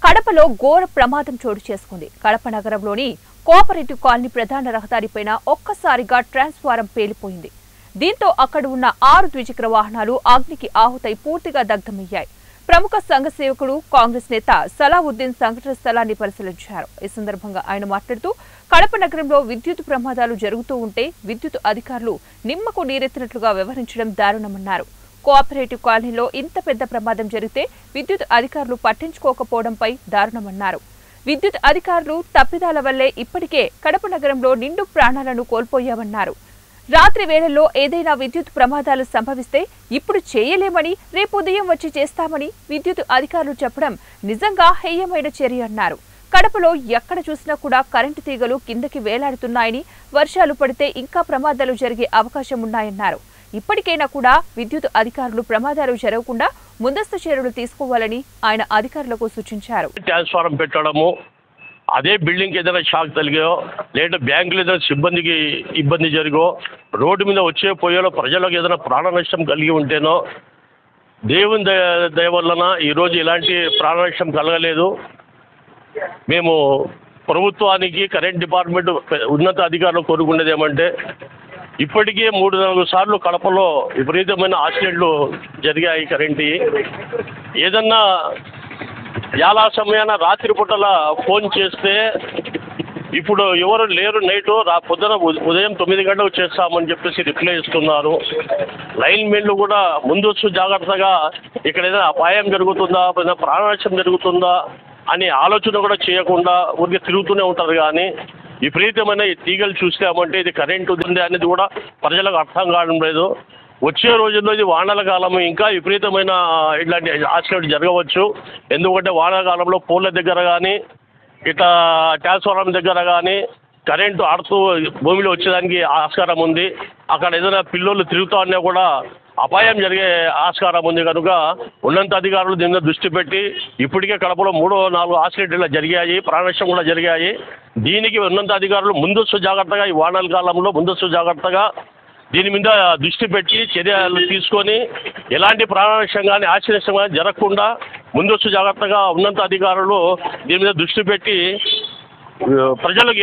కడపలో ఘోర ప్రమాదం చోటు చేసుకుంది. కడప నగరంలోని కోఆపరేటివ్ కాలనీ ప్రధాన రహదారిపైన ఒక్కసారిగా ట్రాన్స్ఫారం పేలిపోయింది. దీంతో అక్కడ ఉన్న 6 ద్విచక్ర వాహనాలు అగ్నికి ఆహుతై పూర్తిగా దగ్ధమయ్యాయి. ప్రముఖ సంఘ సేవకుడు కాంగ్రెస్ నేత సలావుద్దీన్ సంఘటన స్థలాన్ని పరిశీలించారు. ఈ సందర్భంగా ఆయన మాట్లాడుతూ కడప నగరంలో విద్యుత్ ప్రమాదాలు జరుగుతూ ఉంటే విద్యుత్ అధికారులు నిమ్మకు నీరెత్తినట్లుగా వ్యవహరించడం దారుణమన్నారు. కోఆపరేటివ్ కాలనీలో ఇంత పెద్ద ప్రమాదం జరిగితే విద్యుత్ అధికారులు పట్టించుకోకపోవడంపై దారుణమన్నారు. విద్యుత్ అధికారులు తప్పిదాల వల్లే ఇప్పటికే కడప నగరంలో నిండు ప్రాణాలను కోల్పోయామన్నారు. రాత్రి వేళల్లో ఏదైనా విద్యుత్ ప్రమాదాలు సంభవిస్తే ఇప్పుడు చేయలేమని, రేపు ఉదయం వచ్చి చేస్తామని విద్యుత్ అధికారులు చెప్పడం నిజంగా హేయమైన చర్య అన్నారు. కడపలో ఎక్కడ చూసినా కూడా కరెంటు తీగలు కిందకి వేలాడుతున్నాయని, వర్షాలు పడితే ఇంకా ప్రమాదాలు జరిగే అవకాశం ఉన్నాయన్నారు. ఇప్పటికైనా కూడా విద్యుత్ అధికారులు ప్రమాదాలు జరగకుండా ముందస్తు చర్యలు తీసుకోవాలని ఆయన అధికారులకు సూచించారు. ట్రాన్స్ఫారం పెట్టడము, అదే బిల్డింగ్ ఏదైనా షాక్ తగిలియో, లేదా బ్యాంకులు ఏదైనా సిబ్బందికి ఇబ్బంది జరిగో, రోడ్డు మీద వచ్చే పోయేలో ప్రజలకు ఏదైనా ప్రాణ నష్టం కలిగి ఉంటేనో, దేవుని దయ వలన ఈరోజు ఇలాంటి ప్రాణ నష్టం కలగలేదు. మేము ప్రభుత్వానికి, కరెంట్ డిపార్ట్మెంట్ ఉన్నత అధికారులు కోరుకునేది ఏమంటే, ఇప్పటికే 3-4 సార్లు కడపలో విపరీతమైన యాక్సిడెంట్లు జరిగాయి. కరెంటు ఏదన్నా చాలా సమయాన రాత్రి పూటల ఫోన్ చేస్తే ఇప్పుడు ఎవరు లేరు, నైటు పొద్దున ఉదయం 9 గంటలకు చేస్తామని చెప్పేసి రిప్లై ఇస్తున్నారు. లైన్ మెన్లు కూడా ముందస్తు జాగ్రత్తగా ఇక్కడ ఏదైనా అపాయం జరుగుతుందా, ఏదైనా ప్రాణ నష్టం జరుగుతుందా అని ఆలోచన కూడా చేయకుండా ఊరికి తిరుగుతూనే ఉంటారు. కానీ విపరీతమైన ఈ తీగలు చూసామంటే ఇది కరెంటు ఉంది అనేది కూడా ప్రజలకు అర్థం కావడం లేదు. వచ్చే రోజుల్లో ఇది వానల కాలం, ఇంకా విపరీతమైన ఇట్లాంటి యాక్సిడెంట్ జరగవచ్చు. ఎందుకంటే వానాకాలంలో పోల్ల దగ్గర కానీ, ఇట్లా ట్రాన్స్ఫార్మర్ దగ్గర కానీ కరెంటు ఆడుతూ భూమిలో వచ్చేదానికి ఆస్కారం ఉంది. అక్కడ ఏదైనా పిల్లలు తిరుగుతా ఉన్నా కూడా అపాయం జరిగే ఆస్కారం ఉంది. కనుక ఉన్నత అధికారులు దీని మీద దృష్టి పెట్టి, ఇప్పటికే కడపలో 3-4 యాక్సిడెంట్లు జరిగాయి, ప్రాణ నష్టం కూడా జరిగాయి. దీనికి ఉన్నత అధికారులు ముందస్తు జాగ్రత్తగా ఈ వానాల కాలంలో ముందస్తు జాగ్రత్తగా దీని మీద దృష్టి పెట్టి చర్యలు తీసుకొని ఎలాంటి ప్రాణ నష్టం కానీ యాక్సిడెంట్ నష్టం కానీ జరగకుండా ముందస్తు జాగ్రత్తగా ఉన్నత అధికారులు దీని మీద దృష్టి పెట్టి ప్రజలకు